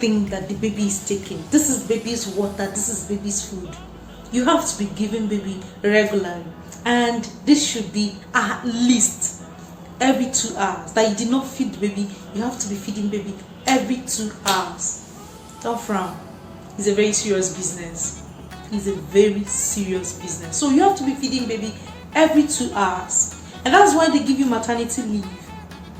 everything that the baby is taking. This is baby's water, this is baby's food. You have to be giving baby regularly, and this should be at least every 2 hours. That you did not feed the baby, you have to be feeding baby every 2 hours. Don't frown. It's a very serious business. It's a very serious business. So you have to be feeding baby every 2 hours, and that's why they give you maternity leave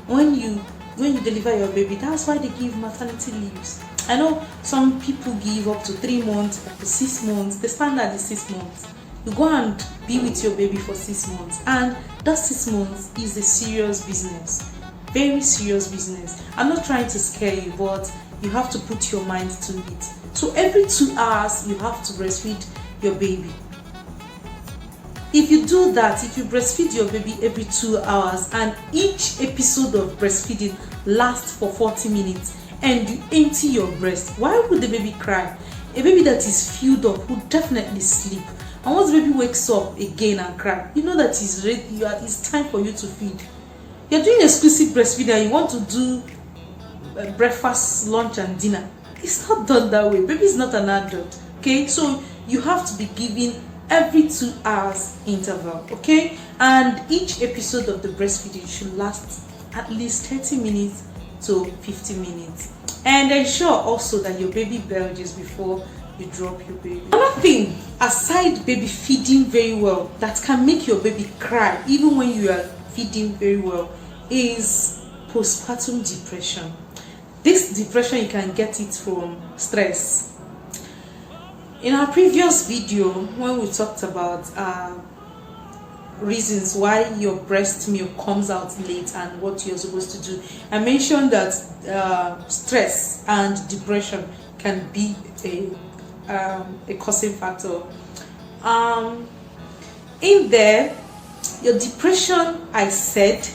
when you deliver your baby. That's why they give maternity leaves. I know some people give up to 3 months, up to 6 months. The standard is 6 months. You go and be with your baby for 6 months, and that 6 months is a serious business, very serious business. I'm not trying to scare you, but you have to put your mind to it. So every 2 hours you have to breastfeed your baby. If you do that, if you breastfeed your baby every 2 hours, and each episode of breastfeeding lasts for 40 minutes, and you empty your breast, why would the baby cry? A baby that is filled up will definitely sleep. And once the baby wakes up again and cry, you know that it's ready. It's time for you to feed. You're doing exclusive breastfeeding and you want to do breakfast, lunch and dinner. It's not done that way. Baby is not an adult. Okay, so you have to be giving every 2 hours interval. Okay, and each episode of the breastfeeding should last at least 30 minutes to 50 minutes, and ensure also that your baby belches before you drop your baby. Another thing, aside baby feeding very well, that can make your baby cry even when you are feeding very well, is postpartum depression. This depression, you can get it from stress. In our previous video, when we talked about reasons why your breast milk comes out late and what you're supposed to do, I mentioned that stress and depression can be a causing factor. In there, your depression, I said,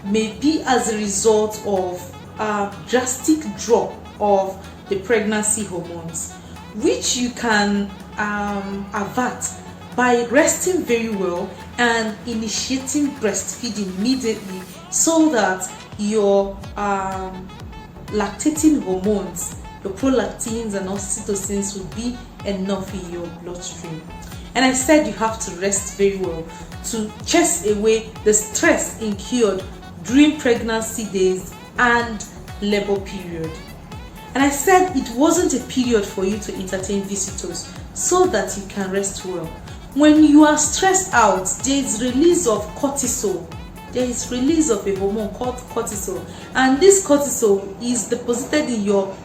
may be as a result of a drastic drop of the pregnancy hormones, which you can avert by resting very well and initiating breastfeeding immediately, so that your lactating hormones, your prolactins and oxytocins, will be enough in your bloodstream. And I said you have to rest very well to chase away the stress incurred during pregnancy days and labor period. And I said it wasn't a period for you to entertain visitors, so that you can rest well. When you are stressed out, there is release of cortisol. There is release of a hormone called cortisol, and this cortisol is deposited in your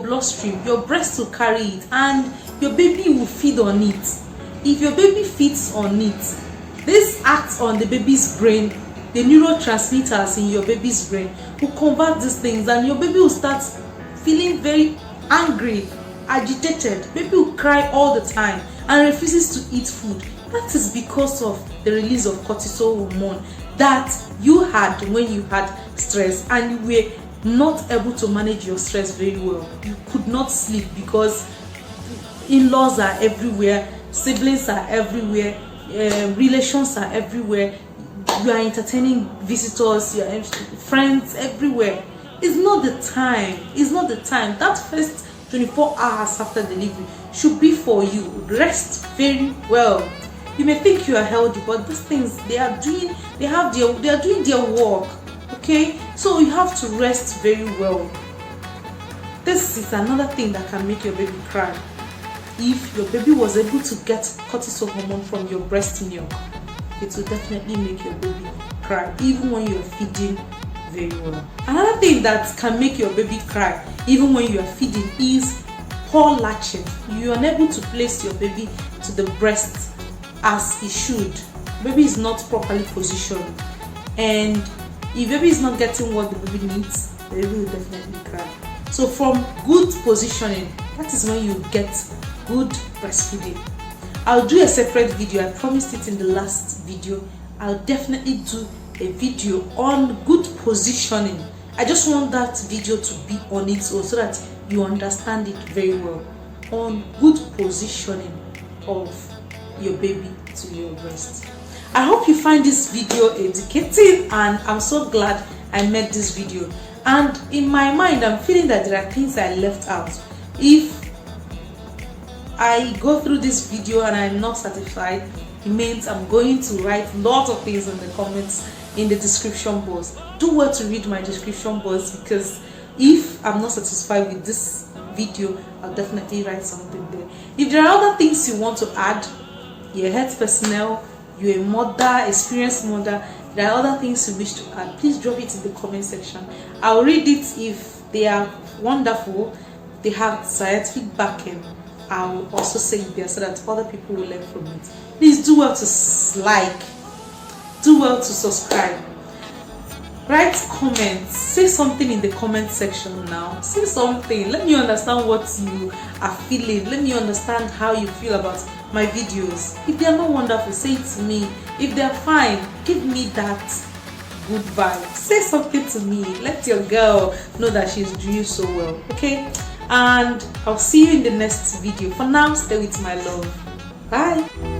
bloodstream. Your breast will carry it, and your baby will feed on it. If your baby feeds on it, this acts on the baby's brain. The neurotransmitters in your baby's brain will convert these things, and your baby will start feeling very angry, agitated. Baby will cry all the time and refuses to eat food. That is because of the release of cortisol hormone that you had when you had stress, and you were not able to manage your stress very well. You could not sleep because in-laws are everywhere, siblings are everywhere, relations are everywhere, you are entertaining visitors, your friends everywhere. It's not the time. It's not the time. That first 24 hours after delivery should be for you. Rest very well. You may think you are healthy, but these things they are doing their work. Okay, so you have to rest very well. This is another thing that can make your baby cry. If your baby was able to get cortisol hormone from your breast milk, it will definitely make your baby cry even when you are feeding very well. Another thing that can make your baby cry even when you are feeding is poor latching. You are unable to place your baby to the breast as it should. Baby is not properly positioned, and if baby is not getting what the baby needs, the baby will definitely cry. So from good positioning, that is when you get good breastfeeding. I'll do a separate video. I promised it in the last video. I'll definitely do a video on good positioning. I just want that video to be on its own so that you understand it very well, on good positioning of your baby to your breast. I hope you find this video educating, and I'm so glad I made this video. And in my mind, I'm feeling that there are things I left out. If I go through this video and I'm not satisfied, it means I'm going to write lots of things in the comments, in the description box. Do well to read my description box, because if I'm not satisfied with this video, I'll definitely write something there. If there are other things you want to add, you're a health personnel, you're a mother, experienced mother, there are other things you wish to add, please drop it in the comment section. I'll read it. If they are wonderful, they have scientific backing, I'll also say it there so that other people will learn from it. Please do well to like, do well to subscribe, write comments, say something in the comment section now. Say something, let me understand what you are feeling, let me understand how you feel about my videos. If they are not wonderful, say it to me. If they are fine, give me that good vibe. Say something to me, let your girl know that she's doing so well, okay? And I'll see you in the next video. For now, stay with my love. Bye.